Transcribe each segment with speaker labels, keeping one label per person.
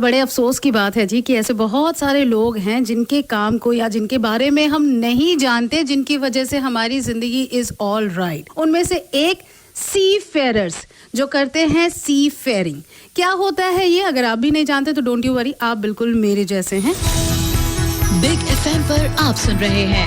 Speaker 1: बड़े अफसोस की बात है जी कि ऐसे बहुत सारे लोग हैं जिनके काम को या जिनके बारे में हम नहीं जानते, जिनकी वजह से हमारी जिंदगी इज ऑल राइट। उनमें से एक सी फेयरर्स जो करते हैं सी फेयरिंग। क्या होता है ये? अगर आप भी नहीं जानते तो डोंट यू वरी, आप बिल्कुल मेरे जैसे हैं।
Speaker 2: बिग एफएम पर आप सुन रहे हैं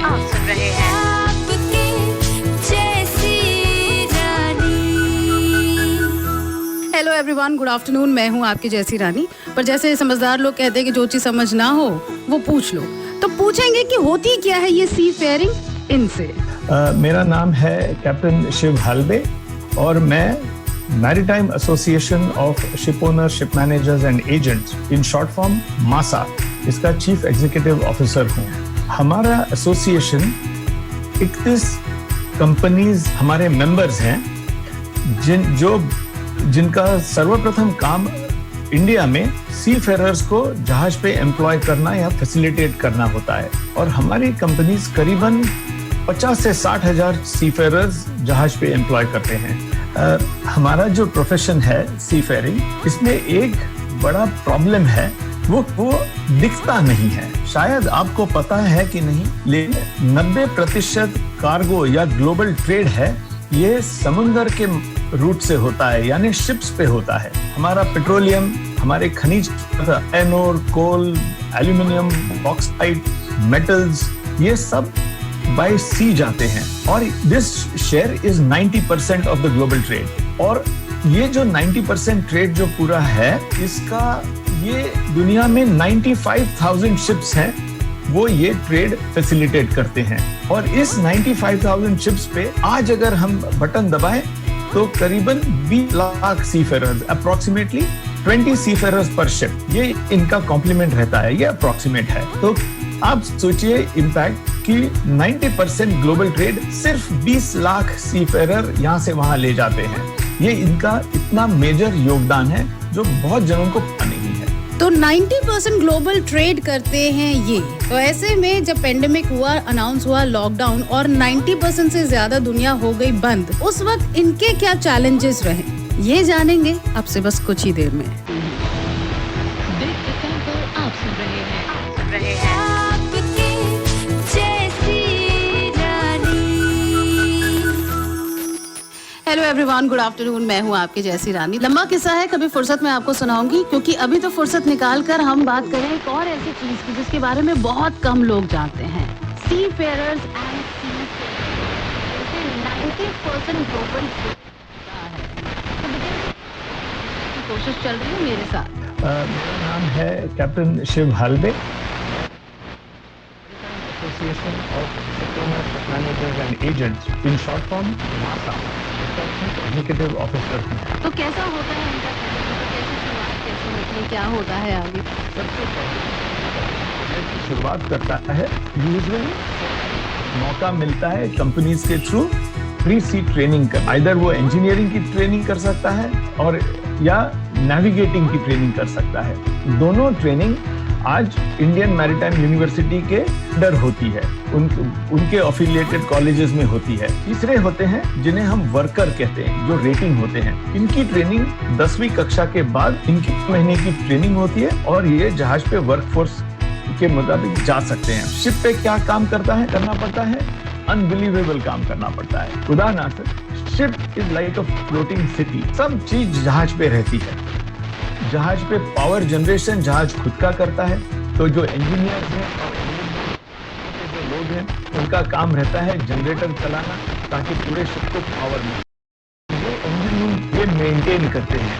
Speaker 1: हेलो एवरीवन, गुड आफ्टरनून। मैं हूँ आपकी जैसी रानी। पर जैसे समझदार लोग कहते हैं कि जो चीज समझ ना हो वो पूछ लो, तो पूछेंगे कि होती क्या है ये सी फेयरिंग इनसे।
Speaker 3: मेरा नाम है कैप्टन शिव हालबे और मैं maritime association of ship owners, ship managers and agents, in short form मासा, इसका चीफ एग्जीक्यूटिव ऑफिसर हूँ। हमारा एसोसिएशन 31 कंपनीज हमारे मेंबर्स हैं जिनका सर्वप्रथम काम इंडिया में सी फेयरर्स को जहाज पे एम्प्लॉय करना या फैसिलिटेट करना होता है। और हमारी कंपनीज करीबन 50 से 60 हजार सी फेयरर्स जहाज पे एम्प्लॉय करते हैं। हमारा जो प्रोफेशन है सी फेयरिंग, इसमें एक बड़ा प्रॉब्लम है, वो दिखता नहीं है। शायद आपको पता है कि नहीं, लेकिन 90% कार्गो या ग्लोबल ट्रेड है ये समुद्र के रूट से होता है, यानी शिप्स पे होता है। हमारा पेट्रोलियम, हमारे खनिज, आयरन ओर, कोल, एल्यूमिनियम, बॉक्साइट, मेटल्स, ये सब बाय सी जाते हैं और this share is 90% of the global trade. और ये जो 90% ट्रेड जो पूरा है, इसका ये दुनिया में 95,000 शिप्स हैं, वो ये ट्रेड फैसिलिटेट करते हैं। और इस 95,000 शिप्स पे आज अगर हम बटन दबाएं तो करीबन 20 लाख सी फेयरर्स, अप्रोक्सीमेटली 20 सी फेयरर्स पर शिप, ये इनका कॉम्प्लीमेंट रहता है, ये अप्रोक्सीमेट है। तो आप सोचिए इम्पैक्ट कि 90% ग्लोबल ट्रेड सिर्फ 20 लाख सी फेयरर यहाँ से वहां ले जाते हैं। ये इनका इतना मेजर योगदान है जो बहुत जनों को पता नहीं है।
Speaker 1: तो 90% ग्लोबल ट्रेड करते हैं ये। तो ऐसे में जब पेंडेमिक हुआ, अनाउंस हुआ लॉकडाउन और 90% से ज्यादा दुनिया हो गई बंद, उस वक्त इनके क्या चैलेंजेस रहे, ये जानेंगे आपसे बस कुछ ही देर में।
Speaker 2: बिग एफएम पर आप सुन रहे हैं
Speaker 1: हेलो एवरीवन, गुड आफ्टरनून। मैं हूँ आपकी जैसी रानी। लंबा किस्सा है, कभी फुर्सत में आपको सुनाऊंगी, क्योंकि अभी तो फुर्सत निकाल कर हम बात करें एक और ऐसी चीज की जिसके बारे में बहुत कम लोग जानते हैं। सी फेयरर्स एंड सी 90% ग्लोबल कोशिश चल रही है मेरे साथ।
Speaker 3: मेरा नाम है captain Shiv Halbe, association of ship owners, ship managers and agents, in short form MASA, executive officer हूँ।
Speaker 1: तो कैसा होता है इनका, कैसे होती है, क्या होता है आगे?
Speaker 3: सबसे पहले शुरुआत करता है, यूजुअली मौका मिलता है कंपनीज के थ्रू प्री सी ट्रेनिंग कर, आइदर वो इंजीनियरिंग की ट्रेनिंग कर सकता है और या नेविगेटिंग की ट्रेनिंग कर सकता है। दोनों ट्रेनिंग आज इंडियन मैरीटाइम यूनिवर्सिटी के अंडर होती है, उनके एफिलिएटेड कॉलेजेस में होती है। तीसरे होते हैं जिन्हें हम वर्कर कहते हैं, जो रेटिंग होते हैं। इनकी ट्रेनिंग 10वीं कक्षा के बाद इनकी महीने की ट्रेनिंग होती है और ये जहाज पे वर्कफोर्स के मुताबिक जा सकते हैं। शिप पे क्या काम करना पड़ता है, अनबिलीवेबल काम करना पड़ता है। उदाहरणार्थ, ship is like a floating city, सब चीज जहाज पे रहती है। जहाज पे पावर जनरेशन जहाज खुद का करता है, तो जो इंजीनियर्स हैं और जो लोग हैं उनका काम रहता है जनरेटर चलाना, ताकि पूरे शिप को पावर मिले। ये इंजीनियर ये मेंटेन करते हैं।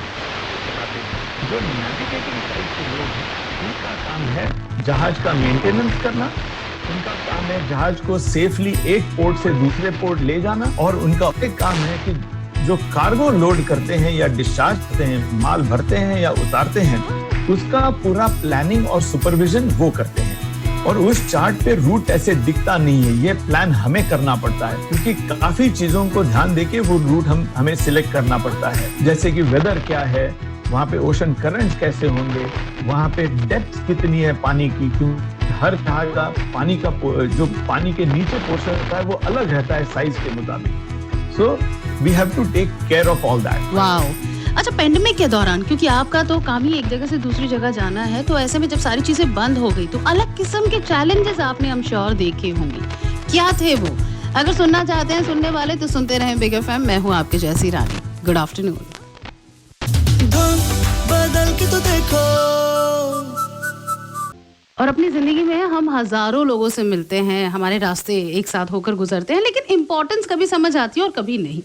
Speaker 3: जो नेविगेटिंग साइड के लोग हैं, उनका काम है जहाज का मेंटेनेंस करना। उनका काम है जहाज को सेफली एक पोर्ट से दूसरे पोर्ट ले जाना, और उनका एक काम है कि जो कार्गो लोड करते हैं या डिस्चार्ज करते हैं, माल भरते हैं या उतारते हैं, उसका पूरा प्लानिंग और सुपरविजन वो करते हैं। और उस चार्ट पे रूट ऐसे दिखता नहीं है, ये प्लान हमें करना पड़ता है, क्योंकि काफी चीजों को ध्यान देके वो रूट हमें सिलेक्ट करना पड़ता है। जैसे कि वेदर क्या है, वहाँ पे ओशन करंट्स कैसे होंगे, वहाँ पे डेप्थ कितनी है पानी की, क्यों हर जहाज का पानी का जो पानी के नीचे पोर्शन होता है वो अलग रहता है साइज के मुताबिक। So we have to take care of all that.
Speaker 1: Wow. अच्छा, पेंडेमिक के दौरान, क्योंकि आपका तो काम ही एक जगह से दूसरी जगह जाना है, तो ऐसे में जब सारी चीजें बंद हो गई तो अलग किस्म के चैलेंजेस आपने हम श्योर देखे होंगे, क्या थे वो? अगर सुनना चाहते हैं सुनने वाले तो सुनते रहें बिग एफएम। मैं हूँ आपके जैसी रानी। Good afternoon.
Speaker 4: बदल के तो देखो।
Speaker 1: और अपनी जिंदगी में हम हजारों लोगों से मिलते हैं, हमारे रास्ते एक साथ होकर गुजरते हैं, लेकिन इम्पोर्टेंस कभी समझ आती है और कभी नहीं।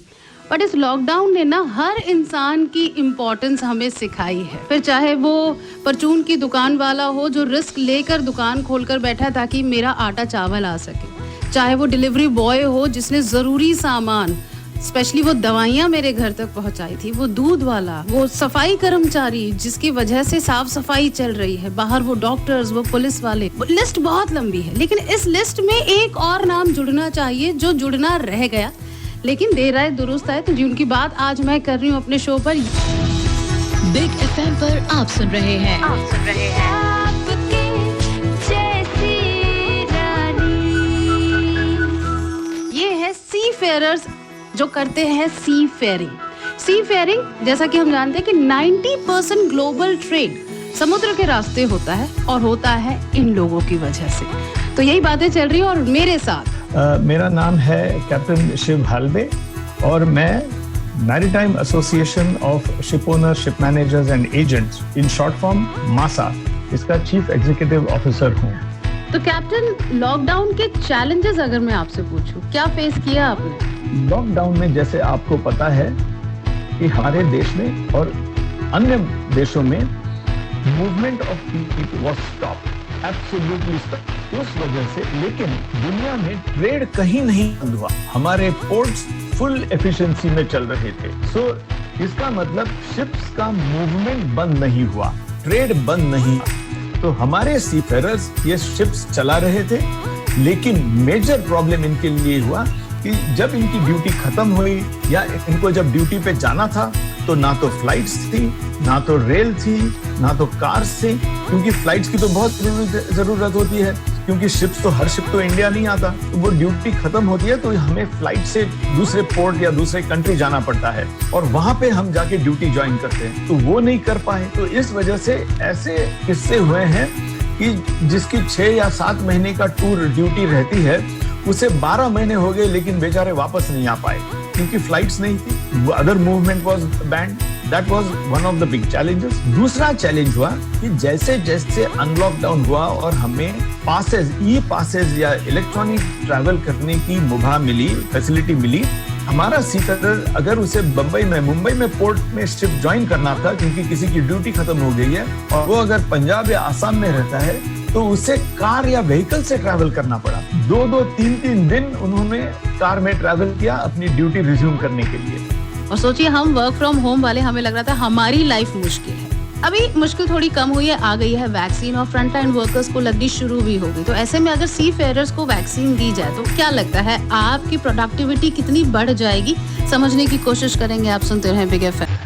Speaker 1: बट इस लॉकडाउन ने ना हर इंसान की इम्पोर्टेंस हमें सिखाई है। फिर चाहे वो परचून की दुकान वाला हो जो रिस्क लेकर दुकान खोलकर बैठा ताकि मेरा आटा चावल आ सके, चाहे वो डिलीवरी बॉय हो जिसने ज़रूरी सामान, स्पेशली वो दवाइयाँ मेरे घर तक पहुंचाई थी, वो दूध वाला, वो सफाई कर्मचारी जिसकी वजह से साफ सफाई चल रही है, बाहर वो डॉक्टर्स, वो पुलिस वाले, लिस्ट बहुत लंबी है। लेकिन इस लिस्ट में एक और नाम जुड़ना चाहिए जो जुड़ना रह गया, लेकिन देर आए दुरुस्त आए, तो जिनकी बात आज मैं कर रही हूँ अपने शो पर।
Speaker 2: बिग एफएम पर आप सुन रहे हैं
Speaker 1: ये है सी फेयरर्स जो करते हैं सी फेयरिंग। सी फेयरिंग, जैसा कि हम जानते हैं कि 90% ग्लोबल ट्रेड समुद्र के रास्ते होता है और होता है इन लोगों की वजह से। तो यही बातें चल रही है और मेरे साथ
Speaker 3: मेरा नाम है कैप्टन शिव हालबे और मैं maritime association of ship owner, ship managers and agents, in short form मासा, इसका चीफ एग्जीक्यूटिव ऑफिसर हूँ।
Speaker 1: तो कैप्टन, लॉकडाउन के चैलेंजेस अगर मैं आपसे पूछूं, क्या फेस किया आपने?
Speaker 3: लॉकडाउन में जैसे आपको पता है कि हमारे देश में और अन्य देशों में movement of people was stop, absolutely stop. उस वजह से लेकिन दुनिया में ट्रेड कहीं नहीं बंद हुआ, हमारे पोर्ट्स फुल एफिशिएंसी में चल रहे थे। सो इसका मतलब शिप्स का मूवमेंट बंद नहीं हुआ, ट्रेड बंद नहीं हुआ। तो हमारे सीफेरर्स ये शिप्स चला रहे थे, लेकिन मेजर प्रॉब्लम इनके लिए हुआ कि जब इनकी ड्यूटी खत्म हुई या इनको जब ड्यूटी पे जाना था तो ना तो फ्लाइट्स थी, ना तो रेल थी, ना तो कार्स थी, क्योंकि फ्लाइट्स की तो बहुत जरूरत होती है, क्योंकि शिप्स तो हर शिप तो इंडिया नहीं आता। तो वो ड्यूटी खत्म होती है तो हमें फ्लाइट से दूसरे पोर्ट या दूसरे कंट्री जाना पड़ता है और वहां पे हम जाके ड्यूटी ज्वाइन करते हैं, तो वो नहीं कर पाए। तो इस वजह से ऐसे किस्से हुए हैं कि जिसकी 6 या 7 महीने का टूर ड्यूटी रहती है उसे 12 महीने हो गए लेकिन बेचारे वापस नहीं आ पाए क्योंकि फ्लाइट्स नहीं थी, other movement was band. That was one of the big challenges. दूसरा चैलेंज हुआ कि जैसे जैसे अनलॉकडाउन हुआ और हमें पासेज, ई पासेज या इलेक्ट्रॉनिक ट्रैवल करने की मुभा मिली, फैसिलिटी मिली, हमारा सीफेरर अगर उसे मुंबई में पोर्ट में शिप ज्वाइन करना था क्योंकि किसी की ड्यूटी खत्म हो गई है और वो अगर पंजाब या आसाम में रहता है तो उसे कार या व्हीकल से ट्रैवल करना पड़ा। 2-2, 3-3 दिन उन्होंने कार में ट्रैवल किया अपनी ड्यूटी रिज्यूम करने के लिए।
Speaker 1: और सोचिए, हम वर्क फ्रॉम होम वाले, हमें लग रहा था हमारी लाइफ मुश्किल है। अभी मुश्किल थोड़ी कम हुई है, आ गई है वैक्सीन और फ्रंटलाइन वर्कर्स को लगनी शुरू भी हो गई। तो ऐसे में अगर सी फेयरर्स को वैक्सीन दी जाए तो क्या लगता है आपकी प्रोडक्टिविटी कितनी बढ़ जाएगी? समझने की कोशिश करेंगे। आप सुनते रहें बिग एफएम।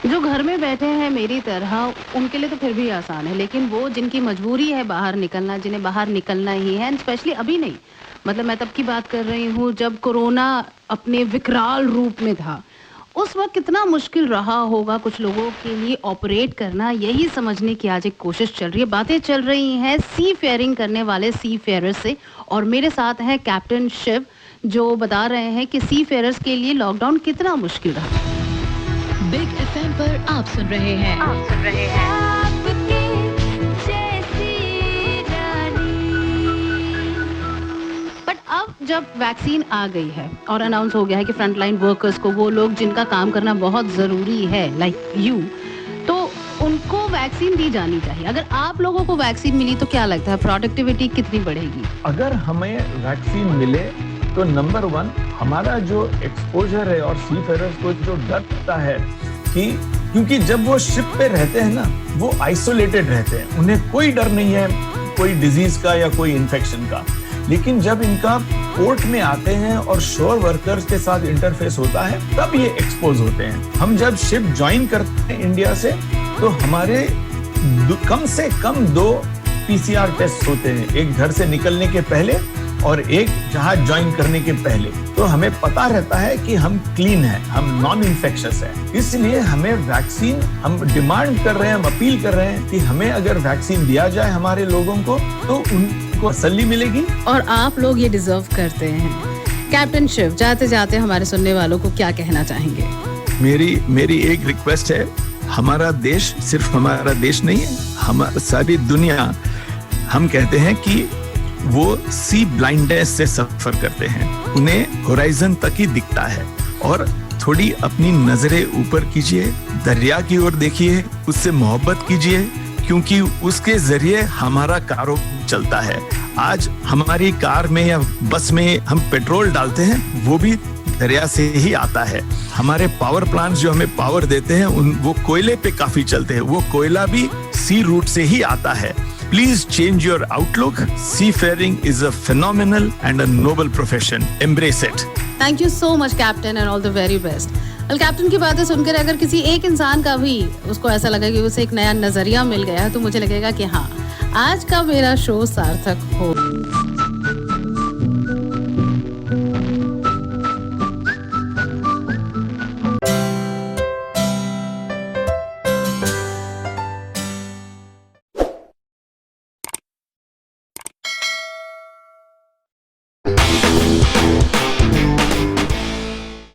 Speaker 1: जो घर में बैठे हैं मेरी तरह, उनके लिए तो फिर भी आसान है, लेकिन वो जिनकी मजबूरी है बाहर निकलना, जिन्हें बाहर निकलना ही है, स्पेशली अभी नहीं, मतलब मैं तब की बात कर रही हूँ जब कोरोना अपने विकराल रूप में था, उस वक्त कितना मुश्किल रहा होगा कुछ लोगों के लिए ऑपरेट करना। यही समझने की आज एक कोशिश चल रही है। बातें चल रही हैं सी फेयरिंग करने वाले सी फेयरर्स से, और मेरे साथ हैं कैप्टन शिव जो बता रहे हैं कि सी फेयरर्स के लिए लॉकडाउन कितना मुश्किल रहा।
Speaker 2: बिग एफएम पर आप सुन रहे हैं
Speaker 1: बट अब जब वैक्सीन आ गई है और अनाउंस हो गया है कि फ्रंटलाइन वर्कर्स को, वो लोग जिनका काम करना बहुत जरूरी है, लाइक यू, तो उनको वैक्सीन दी जानी चाहिए। अगर आप लोगों को वैक्सीन मिली तो क्या लगता है प्रोडक्टिविटी कितनी बढ़ेगी?
Speaker 3: अगर हमें वैक्सीन मिले तो नंबर 1 हमारा जो एक्सपोजर है और सीफेरर्स को जो डर लगता है कि क्योंकि जब वो शिप पे रहते हैं ना, वो आइसोलेटेड रहते हैं, उन्हें कोई डर नहीं है कोई डिजीज का या कोई इन्फेक्शन का। लेकिन जब इनका पोर्ट में आते हैं और शोर वर्कर्स के साथ इंटरफेस होता है तब ये एक्सपोज होते हैं। हम जब शिप ज्वाइन करते हैं इंडिया से तो हमारे कम से कम 2 PCR टेस्ट होते हैं, एक घर से निकलने के पहले और एक जहाज ज्वाइन करने के पहले, तो हमें पता रहता है कि हम क्लीन है, हम नॉन इन्फेक्शियस है। इसलिए हमें वैक्सीन, हम डिमांड कर रहे हैं, हम अपील कर रहे हैं कि हमें अगर वैक्सीन दिया जाए हमारे लोगों को तो उनको तसल्ली मिलेगी।
Speaker 1: और आप लोग ये डिजर्व करते हैं। कैप्टन शिव, जाते जाते हमारे सुनने वालों को क्या कहना चाहेंगे?
Speaker 3: मेरी एक रिक्वेस्ट है, हमारा देश सिर्फ हमारा देश नहीं है, हमारी सारी दुनिया, हम कहते हैं कि वो सी ब्लाइंडनेस से सफर करते हैं, उन्हें होराइजन तक ही दिखता है। और थोड़ी अपनी नजरें ऊपर कीजिए, दरिया की ओर देखिए, उससे मोहब्बत कीजिए, क्योंकि उसके जरिए हमारा कारोबार चलता है। आज हमारी कार में या बस में हम पेट्रोल डालते हैं, वो भी दरिया से ही आता है। हमारे पावर प्लांट्स जो हमें पावर देते हैं वो कोयले पे काफी चलते हैं, वो कोयला भी सी रूट से ही आता है। Please change your outlook. Seafaring is a phenomenal and a noble profession. Embrace it.
Speaker 1: Thank you so much, Captain, and all the very best. well, captain की बातें सुनकर अगर किसी एक इंसान का भी उसको ऐसा लगा कि उसे एक नया नजरिया मिल गया, तो मुझे लगेगा कि हाँ, आज का मेरा शो सार्थक हो।